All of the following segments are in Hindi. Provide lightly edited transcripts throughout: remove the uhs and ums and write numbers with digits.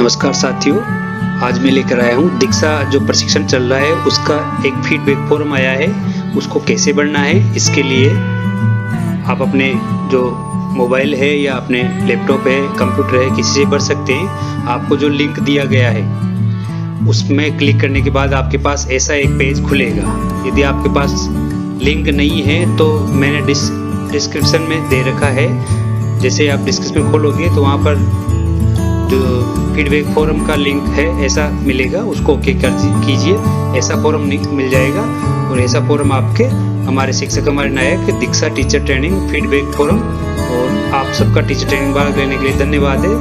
नमस्कार साथियों, आज मैं लेकर आया हूँ दीक्षा जो प्रशिक्षण चल रहा है उसका एक फीडबैक फॉर्म आया है। उसको कैसे भरना है, इसके लिए आप अपने जो मोबाइल है या अपने लैपटॉप है, कंप्यूटर है, किसी से भर सकते हैं। आपको जो लिंक दिया गया है उसमें क्लिक करने के बाद आपके पास ऐसा एक पेज खुलेगा। यदि आपके पास लिंक नहीं है तो मैंने डिस्क्रिप्शन में दे रखा है। जैसे आप डिस्क्रिप्शन खोलोगे तो वहाँ पर जो फीडबैक फॉर्म का लिंक है ऐसा मिलेगा, उसको ओके कर कीजिए। ऐसा फॉर्म मिल जाएगा और ऐसा फॉर्म आपके हमारे शिक्षक, हमारे नायक दीक्षा टीचर ट्रेनिंग फीडबैक फॉर्म। और आप सबका टीचर ट्रेनिंग भाग लेने के लिए धन्यवाद है,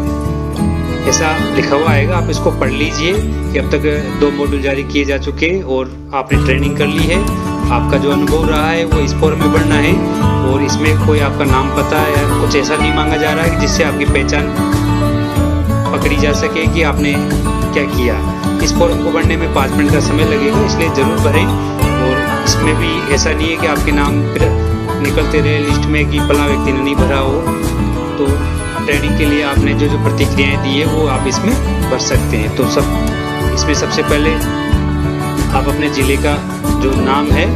ऐसा लिखा हुआ आएगा। आप इसको पढ़ लीजिए कि अब तक 2 मॉड्यूल जारी किए जा चुके हैं और आपने ट्रेनिंग कर ली है। आपका जो अनुभव रहा है वो इस फॉर्म में भरना है और इसमें कोई आपका नाम, पता या कुछ ऐसा नहीं मांगा जा रहा है जिससे आपकी पहचान पकड़ी जा सके कि आपने क्या किया। इस फॉर्म को भरने में 5 मिनट का समय लगेगा, इसलिए ज़रूर भरें। और इसमें भी ऐसा नहीं है कि आपके नाम फिर निकलते रहे लिस्ट में कि फलां व्यक्ति ने नहीं भरा हो। तो ट्रेनिंग के लिए आपने जो प्रतिक्रियाएं दी है वो आप इसमें भर सकते हैं। तो इसमें सबसे पहले आप अपने ज़िले का जो नाम है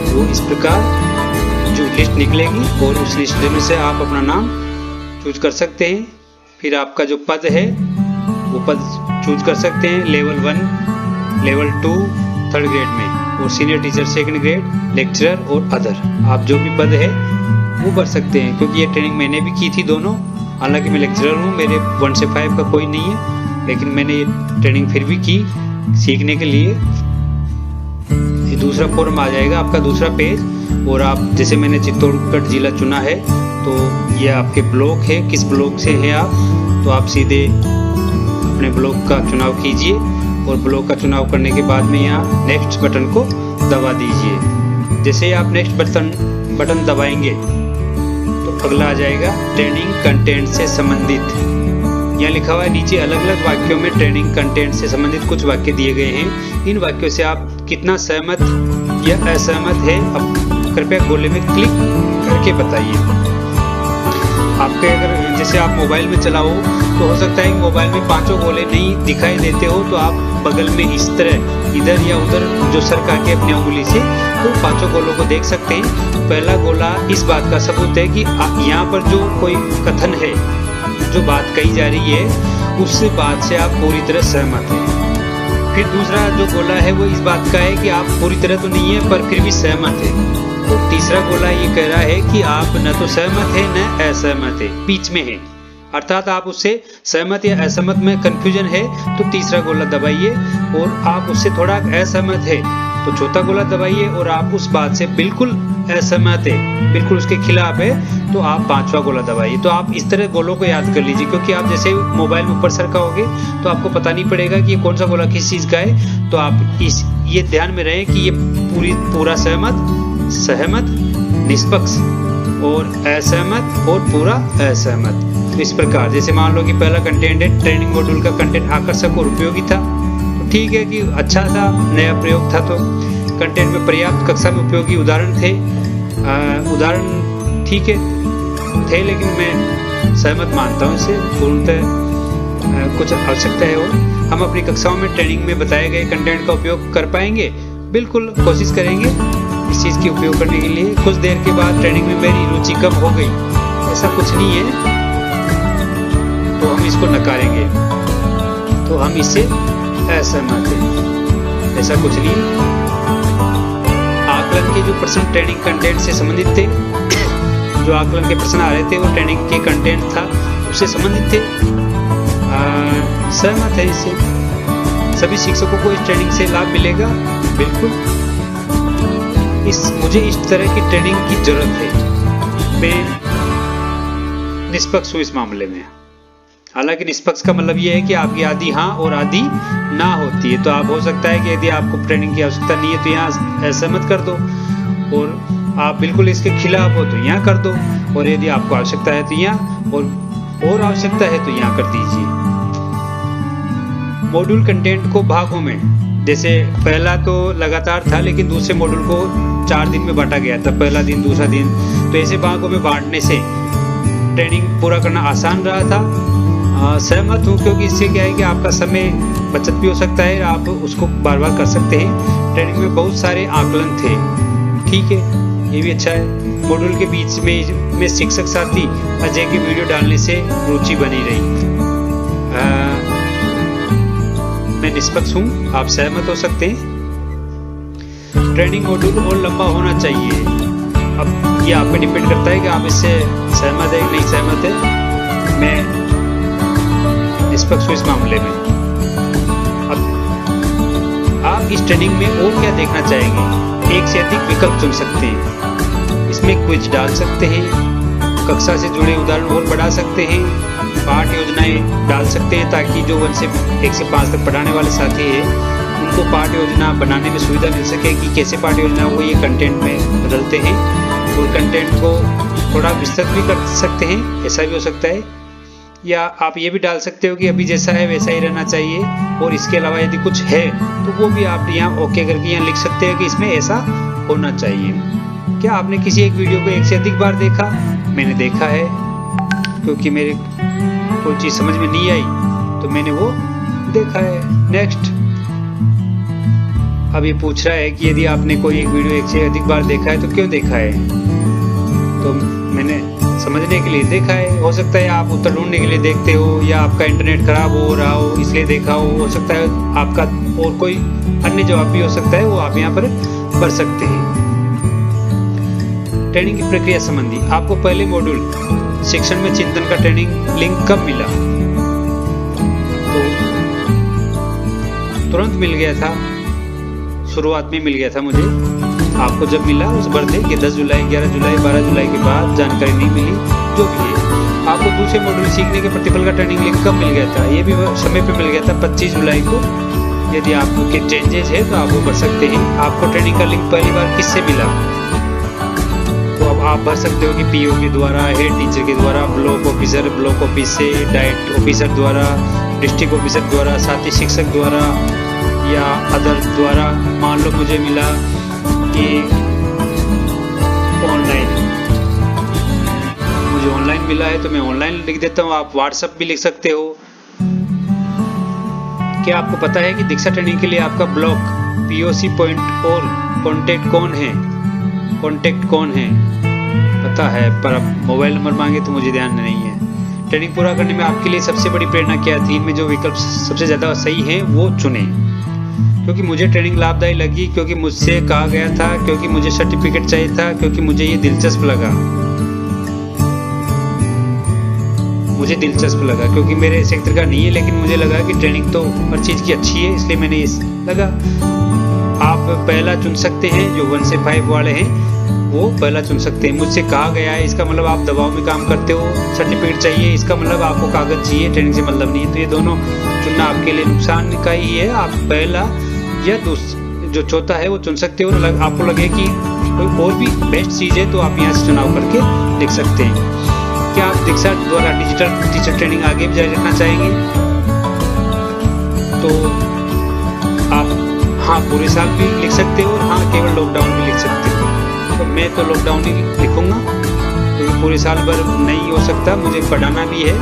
वो इस प्रकार जो लिस्ट निकलेगी और उस लिस्ट में से आप अपना नाम चूज कर सकते हैं। फिर आपका जो पद है वो पद चूज कर सकते हैं, लेवल 1, लेवल 2 3rd ग्रेड में, और senior teacher 2nd grade, lecturer और अदर। आप जो भी पद है वो भर सकते हैं, क्योंकि ये ट्रेनिंग मैंने भी की थी दोनों। हालांकि मैं लेक्चरर हूँ, मेरे 1 से 5 का कोई नहीं है, लेकिन मैंने ये ट्रेनिंग फिर भी की सीखने के लिए। ये दूसरा फॉर्म आ जाएगा, आपका दूसरा पेज। और आप जैसे मैंने चित्तौड़गढ़ जिला चुना है तो ये आपके ब्लॉक है, किस ब्लॉक से हैं आप, तो आप सीधे अपने ब्लॉक का चुनाव कीजिए और ब्लॉक का चुनाव करने के बाद में यहाँ नेक्स्ट बटन को दबा दीजिए। जैसे ही आप नेक्स्ट बटन दबाएंगे तो अगला आ जाएगा ट्रेनिंग कंटेंट से संबंधित। यहाँ लिखा हुआ है नीचे अलग अलग वाक्यों में ट्रेनिंग कंटेंट से संबंधित कुछ वाक्य दिए गए हैं। इन वाक्यों से आप कितना सहमत या असहमत है, अब कृपया गोले में क्लिक करके बताइए। आपके अगर जैसे आप मोबाइल में चलाओ तो हो सकता है कि मोबाइल में 5 गोले नहीं दिखाई देते हो, तो आप बगल में इस तरह इधर या उधर जो सरका के अपनी उंगली से तो 5 गोलों को देख सकते हैं। पहला गोला इस बात का सबूत है कि यहाँ पर जो कोई कथन है, जो बात कही जा रही है उस बात से आप पूरी तरह सहमत हैं। फिर दूसरा जो गोला है वो इस बात का है कि आप पूरी तरह तो नहीं है पर फिर भी सहमत है। तो तीसरा गोला ये कह रहा है कि आप न तो सहमत है न असहमत है, बीच में है, अर्थात आप उससे सहमत या असहमत में कंफ्यूजन है तो तीसरा गोला दबाइए। और आप उससे थोड़ा असहमत है तो चौथा गोला दबाइए। और आप उस बात से बिल्कुल असहमत है, बिल्कुल उसके खिलाफ है, तो आप 5वां गोला दबाइए। तो आप इस तरह गोलों को याद कर लीजिए, क्योंकि आप जैसे मोबाइल में ऊपर सरकाओगे तो आपको पता नहीं पड़ेगा कि ये कौन सा गोला किस चीज़ का है। तो आप ये ध्यान में रहें कि ये पूरा सहमत, सहमत, निष्पक्ष और असहमत और पूरा असहमत। तो इस प्रकार जैसे मान लो कि पहला कंटेंट है ट्रेनिंग मॉड्यूल का कंटेंट आकर्षक और उपयोगी था, तो ठीक है कि अच्छा था, नया प्रयोग था। तो कंटेंट में पर्याप्त कक्षा में उपयोगी उदाहरण थे, उदाहरण ठीक है थे, लेकिन मैं सहमत मानता हूँ इससे पूर्णतः कुछ आवश्यकता है। और हम अपनी कक्षाओं में ट्रेनिंग में बताए गए कंटेंट का उपयोग कर पाएंगे, बिल्कुल कोशिश करेंगे इस चीज़ की उपयोग करने के लिए। कुछ देर के बाद ट्रेनिंग में मेरी रुचि कम हो गई, ऐसा कुछ नहीं है, तो हम इसको नकारेंगे, तो हम इससे असहमत हैं, ऐसा कुछ नहीं। आकलन के जो प्रश्न ट्रेनिंग कंटेंट से संबंधित थे, जो आकलन के प्रश्न आ रहे थे वो ट्रेनिंग के कंटेंट था उससे संबंधित थे, सहमत है इससे। सभी शिक्षकों को इस ट्रेनिंग से लाभ मिलेगा, बिल्कुल। मुझे इस तरह की ट्रेनिंग की जरूरत है, मैं निष्पक्ष हूँ इस मामले में। हालांकि निष्पक्ष का मतलब ये है कि आपकी आधी हाँ और आधी ना होती है। तो आप हो सकता है कि यदि आपको ट्रेनिंग की आवश्यकता नहीं है तो यहाँ असहमत कर दो, और आप बिल्कुल इसके खिलाफ हो तो यहाँ कर दो, और यदि आपको आवश्यकता है तो यहाँ, और आवश्यकता है तो यहाँ कर दीजिए। मॉड्यूल कंटेंट को भागों में, जैसे पहला तो लगातार था लेकिन दूसरे मॉड्यूल को 4 दिन में बांटा गया था, पहला दिन दूसरा दिन, तो ऐसे भागों में बांटने से ट्रेनिंग पूरा करना आसान रहा था। सहमत हूँ, क्योंकि इससे क्या है कि आपका समय बचत भी हो सकता है, आप उसको बार बार कर सकते हैं। ट्रेनिंग में बहुत सारे आकलन थे, ठीक है, ये भी अच्छा है। मॉड्यूल के बीच में शिक्षक साथी अजय की वीडियो डालने से रुचि बनी रही। मैं निष्पक्ष हूँ, आप सहमत हो सकते हैं। ट्रेनिंग मॉड्यूल और लंबा होना चाहिए। अब ये आप पे डिपेंड करता है कि आप इससे सहमत है कि नहीं सहमत है। मैं निष्पक्ष हूँ इस मामले में। अब आप इस ट्रेनिंग में और क्या देखना चाहेंगे? एक से अधिक विकल्प चुन सकते हैं, इसमें क्विज डाल सकते हैं, कक्षा से जुड़े उदाहरण और बढ़ा सकते हैं, पाठ योजनाएं डाल सकते हैं ताकि जो 1 से 5 तक पढ़ाने वाले साथी हैं उनको पाठ योजना बनाने में सुविधा मिल सके कि कैसे पाठ योजना वो ये कंटेंट में बदलते हैं, और कंटेंट को थोड़ा विस्तृत भी कर सकते हैं, ऐसा भी हो सकता है। या आप ये भी डाल सकते हो कि अभी जैसा है वैसा ही रहना चाहिए, और इसके अलावा यदि कुछ है तो वो भी आप यहाँ ओके करके यहाँ लिख सकते हैं कि इसमें ऐसा होना चाहिए। क्या आपने किसी एक वीडियो को 1 से अधिक बार देखा? मैंने देखा है, क्योंकि मेरे कोई चीज़ समझ में नहीं आई तो मैंने वो देखा है। नेक्स्ट, अब ये पूछ रहा है कि यदि आपने कोई एक वीडियो 1 से अधिक बार देखा है तो क्यों देखा है? तो मैंने समझने के लिए देखा है। हो सकता है आप उत्तर ढूंढने के लिए देखते हो, या आपका इंटरनेट खराब हो रहा हो इसलिए देखा हो सकता है आपका और कोई अन्य जवाब भी हो सकता है, वो आप यहाँ पर भर सकते हैं। ट्रेनिंग की प्रक्रिया संबंधी आपको पहले मॉड्यूल शिक्षण में चिंतन का ट्रेनिंग लिंक कब मिला? तो तुरंत मिल गया था, शुरुआत में मिल गया था मुझे। आपको जब मिला उस बर्थडे के 10 जुलाई, 11 जुलाई, 12 जुलाई के बाद जानकारी नहीं मिली, जो भी है। आपको दूसरे मॉड्यूल सीखने के प्रतिफल का ट्रेनिंग लिंक कब मिल गया था? ये भी समय पे मिल गया था 25 जुलाई को। यदि आपके चेंजेस है तो आप वो कर सकते हैं। आपको ट्रेनिंग का लिंक पहली बार किससे मिला? तो अब आप भर सकते हो कि पीओ के द्वारा, हेड टीचर के द्वारा, ब्लॉक ऑफिस से, डाइट ऑफिसर द्वारा, डिस्ट्रिक्ट ऑफिसर द्वारा, साथी शिक्षक द्वारा, या अदर द्वारा। मान लो मुझे मिला कि ऑनलाइन मिला है तो मैं ऑनलाइन लिख देता हूँ। आप व्हाट्सएप भी लिख सकते हो। क्या आपको पता है कि दीक्षा ट्रेनिंग के लिए आपका ब्लॉक, पीओसी पॉइंट और कांटेक्ट कौन है? पता है, पर अब मोबाइल नंबर मांगे तो मुझे ध्यान नहीं है। ट्रेनिंग पूरा करने में आपके लिए सबसे बड़ी प्रेरणा क्या थी? इनमें जो विकल्प सबसे ज़्यादा सही है वो चुने। क्योंकि मुझे ट्रेनिंग लाभदायी लगी, क्योंकि मुझसे कहा गया था, क्योंकि मुझे सर्टिफिकेट चाहिए था, क्योंकि मुझे ये दिलचस्प लगा। मुझे दिलचस्प लगा क्योंकि मेरे सेक्टर का नहीं है, लेकिन मुझे लगा कि ट्रेनिंग तो हर चीज़ की अच्छी है, इसलिए मैंने इस लगा। आप पहला चुन सकते हैं, जो 1 से 5 वाले हैं वो पहला चुन सकते हैं। मुझसे कहा गया है, इसका मतलब आप दबाव में काम करते हो। सर्टिफिकेट चाहिए, इसका मतलब आपको कागज चाहिए, ट्रेनिंग से मतलब नहीं है। तो ये दोनों चुनना आपके लिए नुकसान का ही है। आप पहला या जो चौथा है वो चुन सकते हो। आपको लगे कि कोई और भी बेस्ट चीज़ है तो आप यहाँ से चुनाव करके लिख सकते हैं। क्या आप दीक्षा द्वारा डिजिटल टीचर ट्रेनिंग आगे भी जारी रखना चाहेंगे? तो आप हाँ पूरे साल भी लिख सकते हो, और हाँ केवल लॉकडाउन भी लिख सकते हो। तो मैं तो लॉकडाउन ही लिखूंगा, क्योंकि पूरे साल भर नहीं हो सकता, मुझे पढ़ाना भी है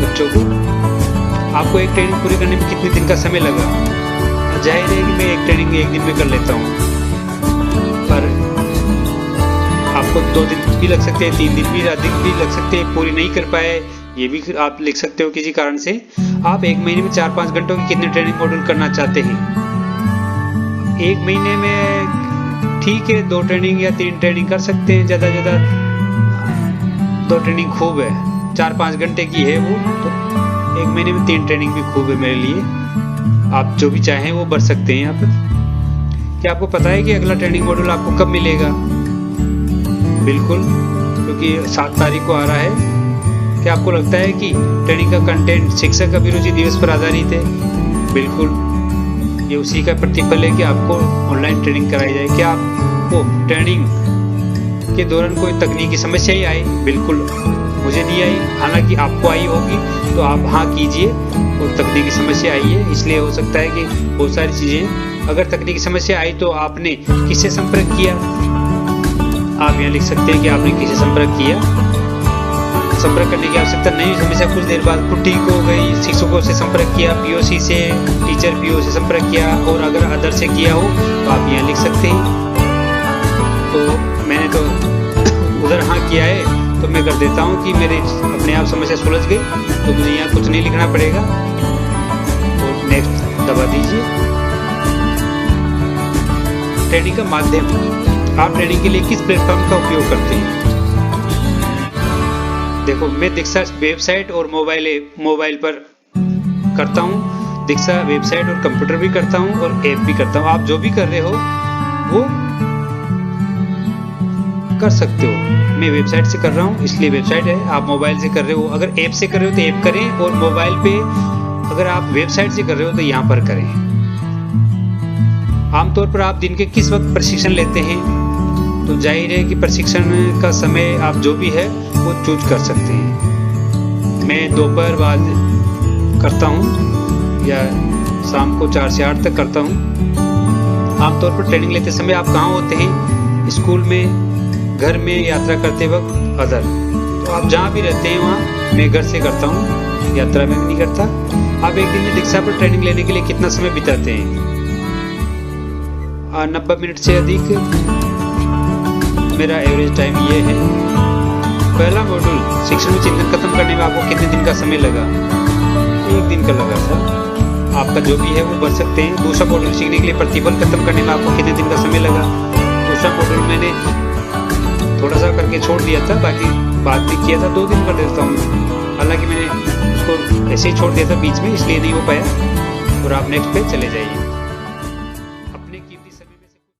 बच्चों को। आपको एक ट्रेनिंग पूरी करने में कितने दिन का समय लगा? जाहिर है कि मैं एक ट्रेनिंग 1 दिन में कर लेता हूँ, पर आपको 2 दिन भी लग सकते हैं, 3 दिन भी, अधिक भी लग सकते हैं। पूरी नहीं कर पाए ये भी आप लिख सकते हो किसी कारण से। आप 1 महीने में 4-5 घंटों की कितने ट्रेनिंग मॉड्यूल करना चाहते हैं? 1 महीने में ठीक है 2 ट्रेनिंग या 3 ट्रेनिंग कर सकते हैं, ज़्यादा 2 ट्रेनिंग खूब है। 4-5 घंटे की है वो, तो 1 महीने में 3 ट्रेनिंग भी खूब है मेरे लिए। आप जो भी चाहें वो भर सकते हैं यहाँ पर। क्या आपको पता है कि अगला ट्रेनिंग मॉड्यूल आपको कब मिलेगा? बिल्कुल, क्योंकि 7 तारीख को आ रहा है। क्या आपको लगता है कि ट्रेनिंग का कंटेंट शिक्षक अभिरुचि दिवस पर आधारित है? बिल्कुल, ये उसी का प्रतिफल है कि आपको ऑनलाइन ट्रेनिंग कराई जाए। क्या आपको ट्रेनिंग के दौरान कोई तकनीकी समस्या ही आई? बिल्कुल, मुझे नहीं आई, हालांकि आपको आई होगी, तो आप हाँ कीजिए। और तकनीकी समस्या आई है, इसलिए हो सकता है कि बहुत सारी चीज़ें, अगर तकनीकी समस्या आई तो आपने किससे संपर्क किया? आप यहाँ लिख सकते हैं कि आपने किससे संपर्क किया। संपर्क करने की आवश्यकता नहीं। समस्या कुछ देर बाद खुद ठीक हो गई। शिक्षकों से संपर्क किया, पीओसी से, टीचर पीओ से संपर्क किया, और अगर अदर से किया हो तो आप यहाँ लिख सकते हैं। तो मैंने तो उधर हाँ किया है, तो मैं कर देता हूँ कि मेरे अपने आप समस्या सुलझ गई, तो मुझे यहाँ कुछ नहीं लिखना पड़ेगा। और नेक्स्ट दबा दीजिए। ट्रेनिंग का माध्यम, आप ट्रेनिंग के लिए किस प्लेटफॉर्म का उपयोग करते हैं? देखो, मैं दीक्षा वेबसाइट और मोबाइल पर करता हूँ। दीक्षा वेबसाइट और कंप्यूटर भी करता हूँ और ऐप भी करता हूँ। आप जो भी कर रहे हो वो कर सकते हो। मैं वेबसाइट से कर रहा हूँ इसलिए वेबसाइट है, आप मोबाइल से कर रहे हो, अगर ऐप से कर रहे हो तो ऐप करें, और मोबाइल पे अगर आप वेबसाइट से कर रहे हो तो यहाँ पर करें। आमतौर पर आप दिन के किस वक्त प्रशिक्षण लेते हैं? तो जाहिर है कि प्रशिक्षण का समय आप जो भी है वो चूज कर सकते हैं। मैं दोपहर बाद करता हूँ या शाम को 4 से 8 तक करता हूँ। आमतौर पर ट्रेनिंग लेते समय आप कहाँ होते हैं? स्कूल में, घर में, यात्रा करते वक्त, अदर। तो आप जहाँ भी रहते हैं वहाँ। मैं घर से करता हूँ, यात्रा में भी नहीं करता। आप एक दिन में दीक्षा पर ट्रेनिंग लेने के लिए कितना समय बिताते हैं? 90 मिनट से अधिक मेरा एवरेज टाइम ये है। पहला मॉड्यूल शिक्षण में चिंतन खत्म करने में आपको कितने दिन का समय लगा? 1 दिन का लगा था। आपका जो भी है वो भर सकते हैं। दूसरा मॉड्यूल सीखने के लिए प्रतिफल खत्म करने में आपको कितने दिन का समय लगा? दूसरा मॉड्यूल मैंने थोड़ा सा करके छोड़ दिया था, बाकी बाद में किया था, 2 दिन कर देता हूँ। हालांकि मैंने उसको ऐसे ही छोड़ दिया था बीच में, इसलिए नहीं हो पाया। और आप नेक्स्ट पे चले जाइए।